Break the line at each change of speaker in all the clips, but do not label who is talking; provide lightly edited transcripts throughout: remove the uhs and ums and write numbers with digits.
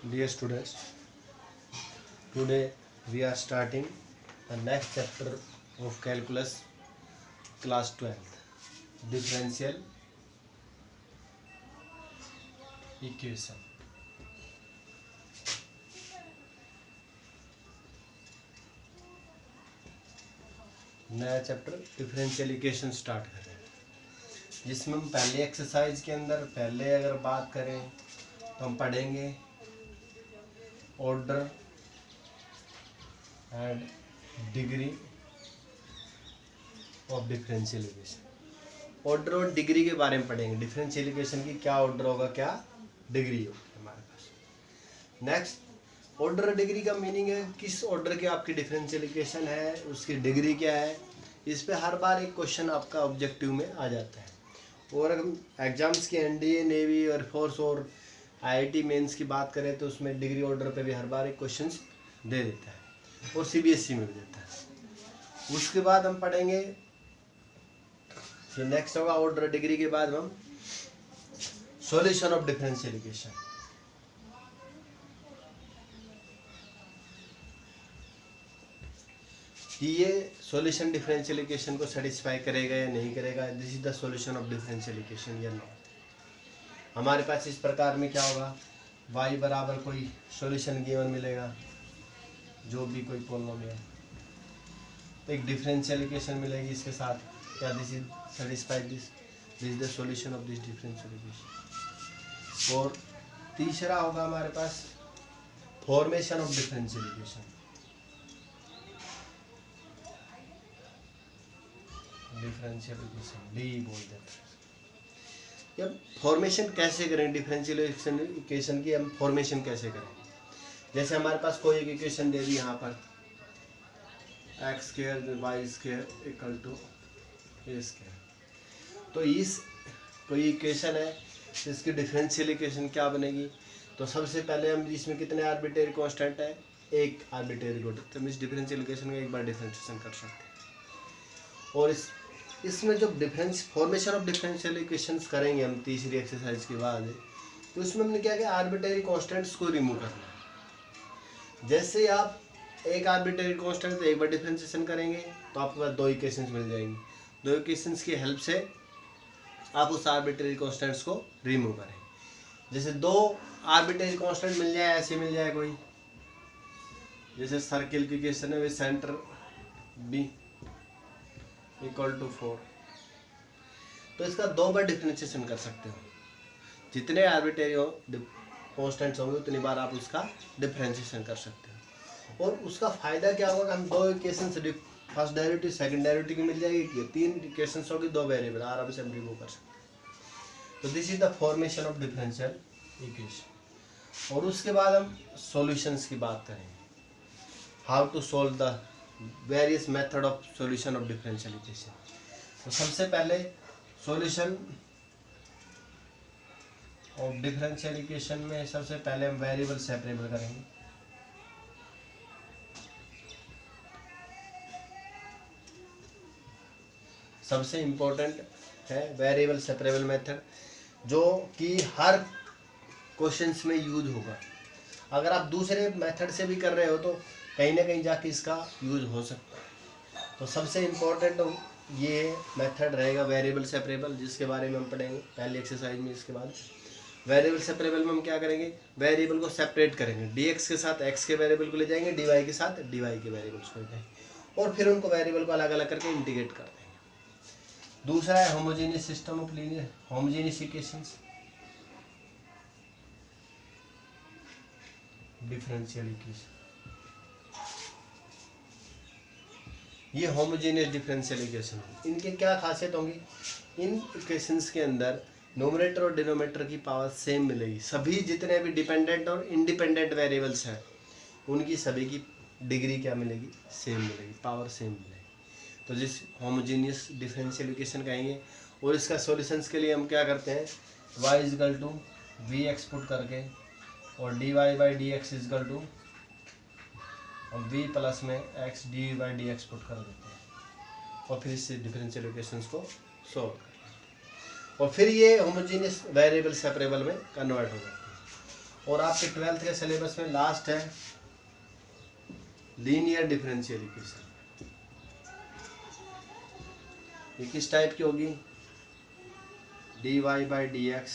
Dear students, today we are starting the next chapter of calculus, class 12th, differential equation. नया chapter differential equation start कर रहे हैं, जिसमें हम पहले एक्सरसाइज के अंदर पहले अगर बात करें तो हम पढ़ेंगे order and degree of differential equation. Order और डिग्री के बारे में पढ़ेंगे, डिफरेंशियल इक्वेशन की क्या ऑर्डर होगा, क्या डिग्री होगी हमारे पास। नेक्स्ट, ऑर्डर और डिग्री का मीनिंग है किस ऑर्डर की आपकी डिफरेंशियल इक्वेशन है, उसकी डिग्री क्या है। इस पे हर बार एक क्वेश्चन आपका ऑब्जेक्टिव में आ जाता है। और हम एग्जाम्स की एनडीए, नेवी, एयरफोर्स और आईआईटी मेंस की बात करें तो उसमें डिग्री ऑर्डर पे भी हर बार एक क्वेश्चन दे देता है और सीबीएसई में भी देता है। उसके बाद हम पढ़ेंगे जो नेक्स्ट होगा ऑर्डर डिग्री के बाद हम सॉल्यूशन ऑफ डिफरेंशियल इक्वेशन। कि ये सॉल्यूशन डिफरेंशियल इक्वेशन को सेटिस्फाई करेगा या नहीं करेगा, this is the solution of differential equation या नॉट। हमारे पास इस प्रकार में क्या होगा, y बराबर कोई सॉल्यूशन गिवन मिलेगा, जो भी कोई पॉलिनोमियल, तो एक डिफरेंशियल इक्वेशन मिलेगी इसके साथ, क्या this is satisfied, this is the solution of this differential equation. और तीसरा होगा हमारे पास formation of differential equation. Differential equation D बोल देते हैं। जब फॉर्मेशन कैसे करें डिफरेंशियल इक्वेशन की, हम फॉर्मेशन कैसे करें। जैसे हमारे पास कोई एक इक्वेशन दे दी यहाँ पर, x square y square equal to a square, तो इस कोई इक्वेशन है, इसकी डिफरेंशियल इक्वेशन क्या बनेगी। तो सबसे पहले हम इसमें कितने आर्बिट्रेरी कांस्टेंट है, एक आर्बिट्रेरी कांस्टेंट, तो हम इस डिफरेंशियल इक्वेशन का एक बार डिफरेंशिएशन कर सकते हैं। और इसमें जब difference formation of differential equations करेंगे हम तीसरी एक्सरसाइज के बाद, तो इसमें हमने क्या किया, आर्बिट्रेरी कांस्टेंट्स को रिमूव करना है। जैसे आप एक आर्बिट्रेरी कांस्टेंट एक बार डिफरेंशिएशन करेंगे तो आपके पास दो इक्वेशंस मिल जाएंगी। दो इक्वेशंस की हेल्प से आप उस आर्बिट्रेरी कांस्टेंट्स को रिमूव करें। जैसे दो आर्बिट्रेरी कांस्टेंट मिल जाए, ऐसे मिल जाए कोई, जैसे सर्किल की इक्वेशन है with centre b equal to 4, तो इसका दो बार डिफरेंशिएशन कर सकते हो। जितने आर्बिट्रेरी कांस्टेंट्स होंगे उतनी बार आप उसका डिफरेंशिएशन कर सकते हो। और उसका फायदा क्या होगा, हम दो equation first derivative second derivative की मिल जाएगी, तीन इक्वेशंस होगी, दो वेरिएबल आराम से हम रिमूव कर सकते हैं। तो this is the formation of differential equation. और उसके बाद हम सॉल्यूशंस की बात करेंगे, how to solve the various method of solution of differential equation. तो सबसे पहले सॉल्यूशन ऑफ डिफरेंशियल इक्वेशन में सबसे पहले हम वेरिएबल सेपरेबल करेंगे। सबसे इम्पोर्टेंट है वेरिएबल सेपरेबल मेथड, जो कि हर क्वेश्चंस में यूज होगा। अगर आप दूसरे मेथड से भी कर रहे हो तो कहीं ना कहीं जाके इसका यूज हो सकता है। तो सबसे इम्पोर्टेंट ये मेथड रहेगा वेरिएबल सेपरेबल, जिसके बारे में हम पढ़ेंगे पहली एक्सरसाइज में। इसके बाद वेरिएबल सेपरेबल में हम क्या करेंगे, वेरिएबल को सेपरेट करेंगे, dx के साथ x के वेरिएबल को ले जाएंगे, dy के साथ dy के वेरिएबल्स को ले जाएंगे, और फिर उनको वेरिएबल को अलग अलग करके इंटीग्रेट कर देंगे। दूसरा है homogeneous system of linear homogeneous equations, differential equation. ये होमोजेनियस डिफरेंशियल इक्वेशन, इनके क्या खासियत होंगी, इन इक्वेशंस के अंदर नोमिनेटर और डिनोमिनेटर की पावर सेम मिलेगी। सभी जितने भी डिपेंडेंट और इंडिपेंडेंट वेरिएबल्स हैं उनकी सभी की डिग्री क्या मिलेगी, सेम मिलेगी, पावर सेम मिलेगी। तो जिस होमोजेनियस डिफरेंशियल इक्वेशन कहेंगे। और इसका सॉल्यूशंस के लिए हम क्या करते हैं, y equal to v x put करके और dy by d x equal to और v प्लस में x d by d x put कर देते हैं, और फिर इससे डिफरेंशियल इक्वेशंस को सॉल्व करते हैं, और फिर ये होमोजेनियस वेरिएबल सेपरेबल में कन्वर्ट हो जाते हैं। और आपके 12th के सिलेबस में लास्ट है लीनियर डिफरेंशियल इक्वेशन। ये किस टाइप की होगी? dy by d x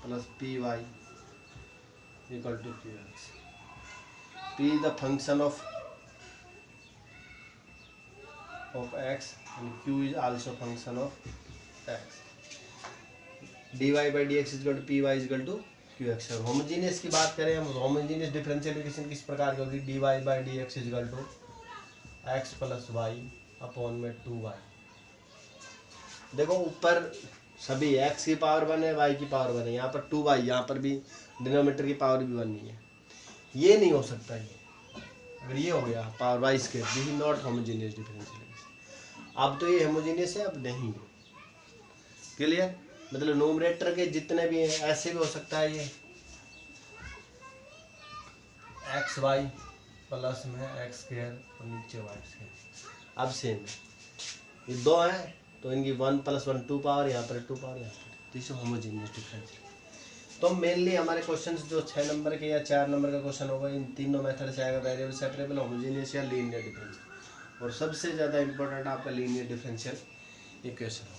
plus p y equal to q x. P the function of x and q is also function of x। dy by dx is equal to py is equal to qx। और homogeneous की बात करें हम, homogeneous differential equation किस प्रकार की होगी? dy by dx is equal to x plus y upon में 2y। देखो ऊपर सभी x की पावर 1 है, y की पावर 1 है, यहाँ पर 2y, यहाँ पर भी डिनोमिनेटर की पावर भी 1 नहीं है। ये नहीं हो सकता। ये अगर ये हो गया power y square, this is not homogeneous differential. अब तो ये होमोजेनियस है, अब नहीं। क्लियर? मतलब नोमरेटर के जितने भी हैं ऐसे भी हो सकता है ये एक्स वाई प्लस में एक्स स्क्वायर और नीचे वाई स्क्वायर। अब सेम है, ये 2 है तो इनकी 1 + 1 2 पावर, यहाँ पर 2 पावर, यहाँ पर। This homogeneous differential. तो मेनली हमारे क्वेश्चंस जो 6 नंबर के या 4 नंबर का क्वेश्चन होगा इन तीनों मेथड से आएगा, वेरिएबल सेपरेबल, होमोजेनियस या लीनियर डिफरेंशियल। और सबसे ज़्यादा इंपॉर्टेंट आपका लीनियर डिफरेंशियल इक्वेशन हो।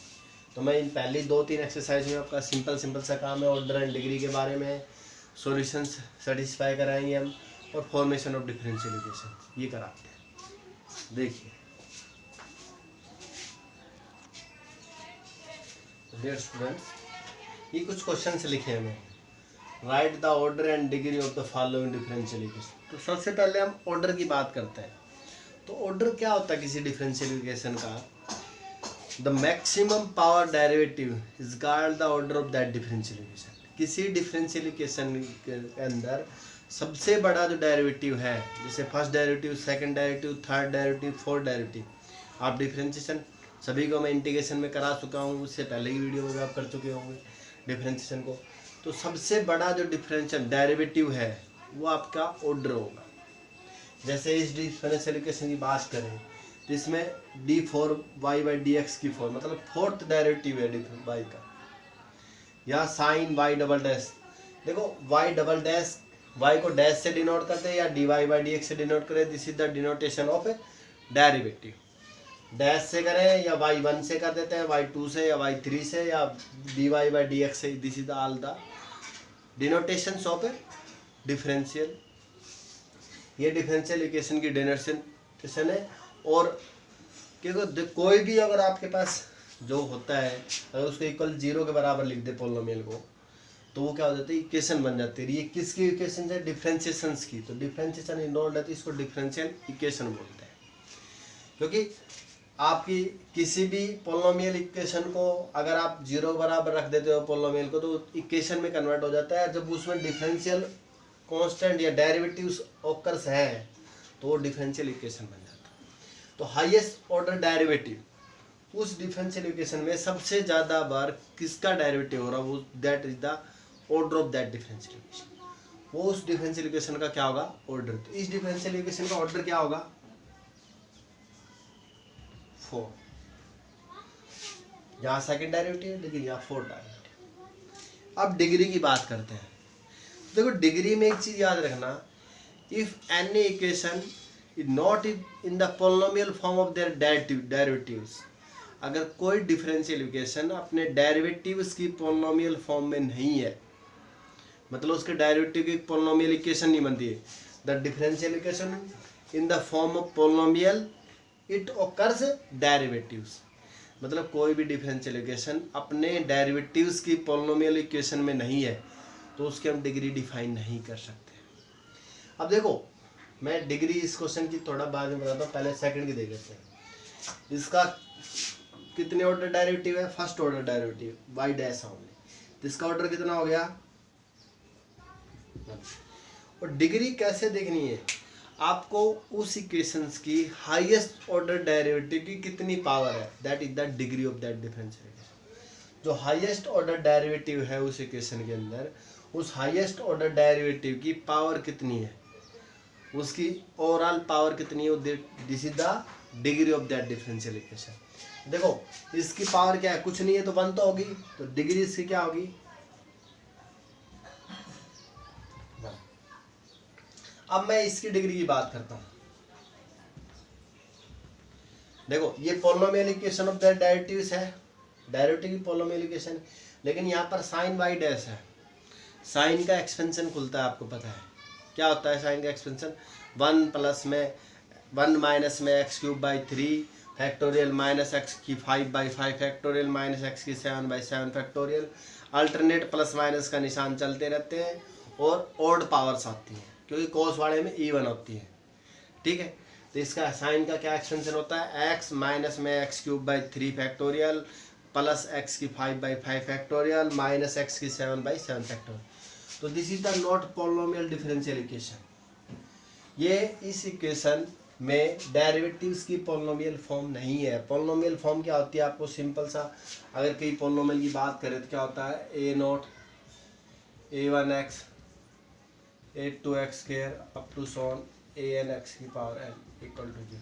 तो मैं इन पहली 2-3 एक्सरसाइज में आपका सिंपल सा काम है, ऑर्डर एंड डिग्री के बारे में सॉल्यूशंस सेटिस्फाई कराएंगे हम, और फॉर्मेशन ऑफ डिफरेंशियल इक्वेशन ये कराते हैं। देखिए डियर स्टूडेंट्स, ये कुछ क्वेश्चंस लिखे हैं। Right the order and degree of the following differential equation. तो सबसे पहले हम ऑर्डर की बात करते हैं। तो ऑर्डर क्या होता है किसी डिफरेंशियल इक्वेशन का? The maximum power derivative is called the order of that differential equation. किसी डिफरेंशियल इक्वेशन के अंदर सबसे बड़ा जो डेरिवेटिव है, जैसे first derivative, second derivative, third derivative, fourth derivative, आप डिफरेंशिएशन सभी को मैं इंटीग्रेशन में करा चुका हूँ, उससे पहले की वीडियो में आप कर चुके होंगे डिफरेंशिएशन को। तो सबसे बड़ा जो डिफरेंशियल डेरिवेटिव है वो आपका ऑर्डर होगा। जैसे इस डिफरेंशियल इक्वेशन की बात करें तो इसमें d4y/dx की फॉर्म, मतलब फोर्थ डेरिवेटिव है y का, या साइन y डबल डैश। देखो y डबल डैश, y को डैश से डिनोट करते हैं या dy/dx से डिनोट करें, this is the denotation of A derivative. Dash से करें या y1 से कर देते हैं, y2 से या y3 से या dy/dx से, this is all the denotations of a differential. ये डिफरेंशियल इक्वेशन की डिनोटेशन है। और क्योंकि कोई भी अगर आपके पास जो होता है, अगर उसको इक्वल 0 के बराबर लिख दे पोलिनोमियल को, तो वो क्या हो जाती है? इक्वेशन बन जाती है। ये किसकी इक्वेशन है? डिफरेंशिएशंस की। तो डिफरेंशिएशन इन्वॉल्व रहती है, इसको डिफरेंशियल इक्वेशन बोलते हैं। क्योंकि आपकी किसी भी पोलिनोमियल इक्वेशन को अगर आप 0 बराबर रख देते हो पोलिनोमियल को, तो इक्वेशन में कन्वर्ट हो जाता है। जब उसमें डिफरेंशियल कांस्टेंट या डेरिवेटिव्स ऑकर्स है तो वो डिफरेंशियल इक्वेशन बन जाता है। तो हाईएस्ट ऑर्डर डेरिवेटिव उस डिफरेंशियल इक्वेशन में सबसे ज़्यादा बार किसका डेरिवेटिव हो रहा है, वो that is the order of that differential equation. वो उस डिफरेंशियल इक्वेशन का क्या होगा? ऑर्डर। तो इस डिफरेंशियल इक्वेशन का ऑर्डर क्या होगा? 4। यहाँ सेकेंड डेरिवेटिव है लेकिन यहाँ 4 डेरिवेटिव। अब डिग्री की बात करते हैं। देखो डिग्री में एक चीज याद रखना, if any equation is not in the polynomial form of their derivatives, अगर कोई डिफरेंशियल इक्वेशन अपने डेरिवेटिव्स की पोलिनोमियल फॉर्म में नहीं है, मतलब उसके डेरिवेटिव की पोलिनोमियल इक्वेशन नहीं बनती है, the differential equation in the form of polynomial it occurs derivatives. मतलब कोई भी डिफरेंशियल इक्वेशन अपने डेरिवेटिव्स की पोलिनोमियल इक्वेशन में नहीं है तो उसकी हम डिग्री डिफाइन नहीं कर सकते। अब देखो मैं डिग्री इस क्वेश्चन की थोड़ा बाद में बताता हूँ, पहले सेकंड की देख लेते हैं। इसका कितने ऑर्डर डेरिवेटिव है? First order derivative y dash only. इसका ऑर्डर कितना हो गया? और डिग्री कैसे देखनी है? आपको उस इक्वेशंस की हाईएस्ट ऑर्डर डेरिवेटिव की कितनी पावर है, that is the degree of that differential equation. जो हाईएस्ट ऑर्डर डेरिवेटिव है उस इक्वेशन के अंदर, उस हाईएस्ट ऑर्डर डेरिवेटिव की पावर कितनी है, उसकी ओवरऑल पावर कितनी है, this is the degree of that differential equation. देखो इसकी पावर क्या है? कुछ नहीं है तो 1 तो होगी, तो डिग्री इसकी क्या होगी? अब मैं इसकी डिग्री की बात करता हूँ। देखो ये polynomial equation of the derivatives है, डेरिवेटिव की पॉलिनोमियल इक्वेशन, लेकिन यहाँ पर साइन वाई डैश है। साइन का एक्सपेंशन खुलता है, आपको पता है क्या होता है साइन का एक्सपेंशन, 1 प्लस में 1 माइनस में x cube by 3 factorial minus x की 5/5 फैक्टोरियल माइनस एक्स की 7/7 फैक्टोरियल। अल्टरनेट प्लस माइनस का निशान चलते रहते हैं और ऑड पावर्स आती हैं क्योंकि कोस वाले में इवन होती है। ठीक है, तो इसका साइन का क्या एक्सपेंशन होता है, एक्स माइनस में x cube by 3 factorial plus x की 5/5 फैक्टोरियल माइनस एक्स की 7/7 फैक्टोरियल। तो this is the not polynomial differential equation. ये इस इक्वेशन में डेरिवेटिव्स की पॉलिनोमियल फॉर्म नहीं है। पॉलिनोमियल फॉर्म क्या होती है, आपको सिंपल सा अगर कहीं पॉलिनोमियल की बात करें तो क्या होता है, a0 a1x a2x square up to सॉन an(x) की power n equal to 0।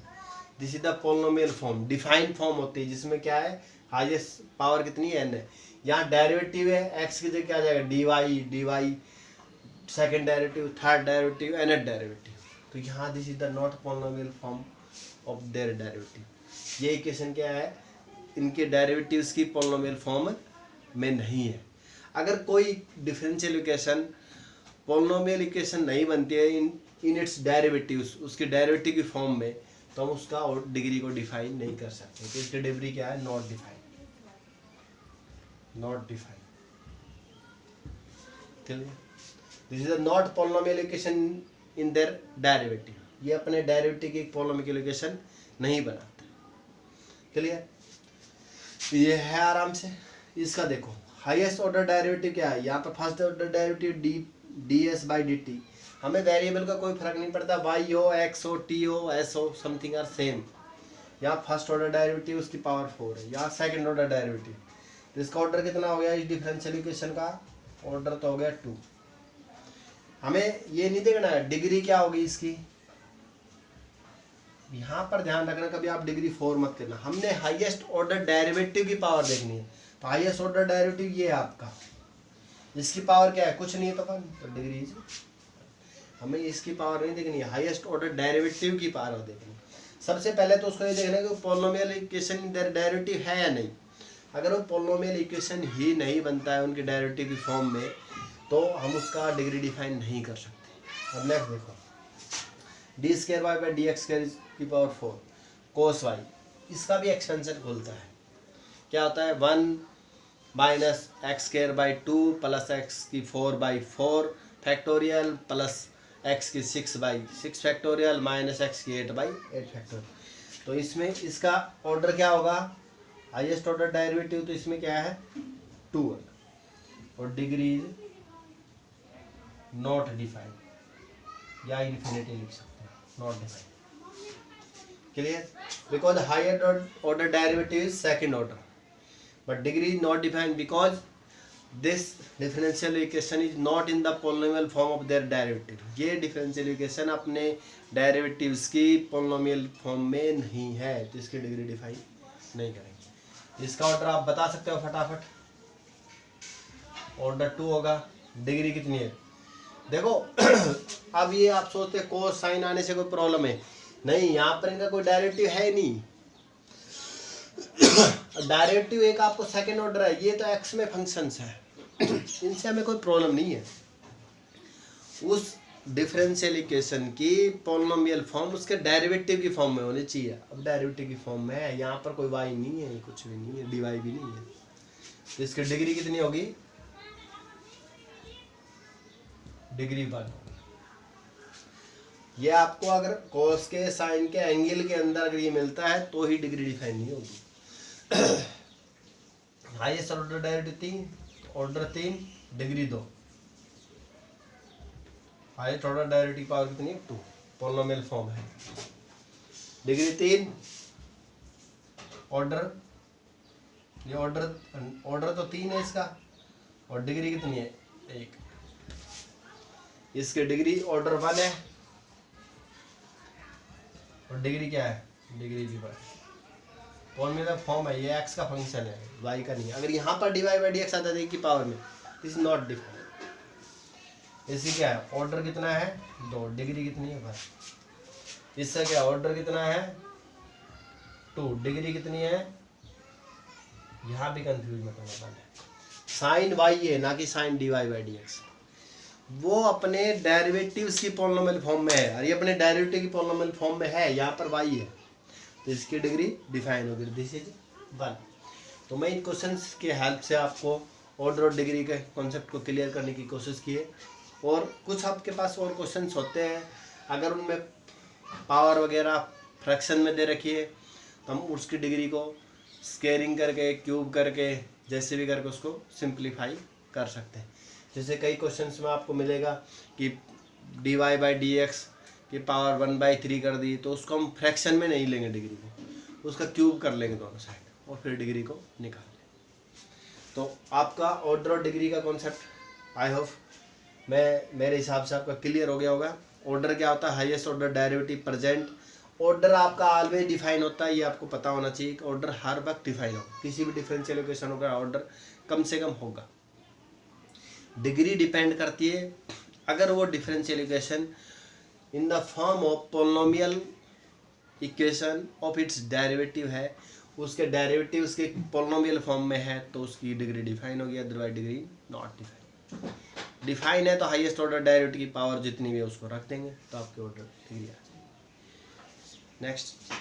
This is the polynomial form. Defined form होती है जिसमें क्या है, हाईएस्ट पावर कितनी है, n है। यहाँ डेरिवेटिव है x की जगह क्या आ जाएगा, dy second derivative, third derivative, nth derivative. तो यहाँ this is the not polynomial form of their derivative. ये इक्वेशन क्या है, इनके डेरिवेटिव्स की पॉलिनोमियल फॉर्म में नहीं है। अगर कोई डिफरेंशियल इक्वेशन पॉलिनोमियल इक्वेशन नहीं बनती है इन इट्स डेरिवेटिव्स, उसके डेरिवेटिव की फॉर्म में, तो हम उसका डिग्री को डिफाइन नहीं कर सकते। तो इसकी डिग्री क्या है, not define, not define. Clear, this is a not polynomial equation in their derivative. ये अपने डेरिवेटिव की एक पॉलिनोमियल इक्वेशन नहीं बनाते। क्लियर, ये है आराम से। इसका देखो हाईएस्ट ऑर्डर डेरिवेटिव क्या है, यहाँ पर first order derivative ds by dt। हमें वेरिएबल का कोई फर्क नहीं पड़ता, y हो, x हो, t हो, s हो, समथिंग आर सेम। यहाँ फर्स्ट ऑर्डर डेरिवेटिव उसकी पावर 4 है, यहाँ सेकंड ऑर्डर डेरिवेटिव। तो इसका ऑर्डर कितना हो गया, इस डिफरेंशियल इक्वेशन का ऑर्डर तो हो गया 2। हमें ये नहीं देखना है डिग्री क्या होगी इसकी, यहाँ पर ध्यान रखना कभी आप डिग्री 4 मत करना। हमने हाईएस्ट ऑर्डर डेरिवेटिव की पावर देखनी है। तो हाईएस्ट ऑर्डर डेरिवेटिव ये है आपका, इसकी पावर क्या है, कुछ नहीं है, तो डिग्री हमें इसकी पावर नहीं देखनी है, हाईएस्ट ऑर्डर डेरिवेटिव की पावर देखनी है। सबसे पहले तो उसको ये देखना है कि पॉलिनोमियल इक्वेशन डेरिवेटिव है या नहीं। अगर वो पॉलिनोमियल इक्वेशन ही नहीं बनता है उनके डेरिवेटिव की फॉर्म में, तो हम उसका डिग्री डिफाइन नहीं कर सकते। अब नेक्स्ट देखो, d² y बाई dx² की पावर 4 cos y, इसका भी एक्सपेंशन खुलता है। क्या होता है, 1 minus x² by 2 plus x की 4/4 फैक्टोरियल प्लस x की 6/6 फैक्टोरियल माइनस x की 8/8 फैक्टोरियल। तो इसमें इसका ऑर्डर क्या होगा, हाईएस्ट ऑर्डर डेरिवेटिव, तो इसमें क्या है 2 और डिग्री इज नॉट डिफाइंड, या इन्फिनिटी लिख सकते हैं, not defined. Clear, because higher order derivative is second order but degree is not defined because this differential equation is not in the polynomial form of their derivative। ये differential equation अपने derivatives की polynomial form में नहीं है, तो इसकी degree define नहीं करेंगे। इसका ऑर्डर आप बता सकते हो फटाफट, ऑर्डर 2 होगा, डिग्री कितनी है। देखो अब ये आप सोचते कोस साइन आने से कोई प्रॉब्लम है, नहीं, यहाँ पर इनका कोई डेरिवेटिव है नहीं। डेरिवेटिव एक आपको सेकंड ऑर्डर है, ये तो एक्स में फंक्शंस है, इनसे हमें कोई प्रॉब्लम नहीं है। उस डिफरेंशियल इक्वेशन की पॉलिनोमियल फॉर्म उसके डेरिवेटिव की फॉर्म में होनी चाहिए। अब डेरिवेटिव की फॉर्म में है, यहाँ पर कोई y नहीं है, कुछ भी नहीं है, dy भी नहीं है, तो इसकी डिग्री कितनी होगी, डिग्री 1 होगी। ये आपको अगर कोस के साइन के एंगल के अंदर अगर ये मिलता है तो ही डिग्री डिफाइन नहीं होगी। Highest order derivative 3, order 3, degree 2। Highest order derivative power कितनी है 2, पॉलिनोमियल फॉर्म है, डिग्री 3, ऑर्डर, ये ऑर्डर तो 3 है इसका, और डिग्री कितनी है 1। इसके डिग्री ऑर्डर 1 है और डिग्री क्या है, डिग्री भी 1। पॉलिनोमियल फॉर्म है, ये x का फंक्शन है, y का नहीं है। अगर यहाँ पर dy बाई dx आता है की पावर में, दिस इज नॉट डिफाइंड, इसकी क्या है, ऑर्डर कितना है 2, डिग्री कितनी है 1। इसका क्या ऑर्डर कितना है 2, डिग्री कितनी है, यहाँ भी कंफ्यूज मत होना पहले। साइन वाई है ना कि sine d y by d x, वो अपने डेरिवेटिव्स की पॉलिनोमियल फॉर्म में है और ये अपने डेरिवेटिव की पॉलिनोमियल फॉर्म में है, यहाँ पर वाई है तो इसकी डिग्री डिफाइन होगी, दिस इज 1। तो मैं इन क्वेश्चंस के हेल्प से आपको ऑर्डर और डिग्री के कॉन्सेप्ट को क्लियर करने की कोशिश की है। और कुछ आपके पास और क्वेश्चंस होते हैं, अगर उनमें पावर वगैरह फ्रैक्शन में दे रखी है तो हम उसकी डिग्री को स्केयरिंग करके, क्यूब करके, जैसे भी करके उसको सिंप्लीफाई कर सकते हैं। जैसे कई क्वेश्चंस में आपको मिलेगा कि d y by d x की पावर 1/3 कर दी, तो उसको हम फ्रैक्शन में नहीं लेंगे डिग्री को, उसका क्यूब कर लेंगे दोनों साइड और फिर डिग्री को निकाल लेंगे। तो आपका ऑर्डर और डिग्री का कॉन्सेप्ट आई होप मेरे हिसाब से आपका क्लियर हो गया होगा। ऑर्डर क्या होता है, highest order derivative present. Order आपका ऑलवेज डिफाइन होता है, ये आपको पता होना चाहिए कि ऑर्डर हर वक्त डिफाइन होगा, किसी भी डिफरेंशियल इक्वेशन होगा ऑर्डर कम से कम होगा। डिग्री डिपेंड करती है अगर वो differential equation in the form of polynomial equation of its derivative है, उसके डेरिवेटिव उसके पॉलिनोमियल फॉर्म में है तो उसकी डिग्री डिफाइन होगी, otherwise degree not define. Define है तो हाईएस्ट ऑर्डर डेरिवेटिव की पावर जितनी भी है उसको रख देंगे तो आपके ऑर्डर डिग्री आ जाएगी। नेक्स्ट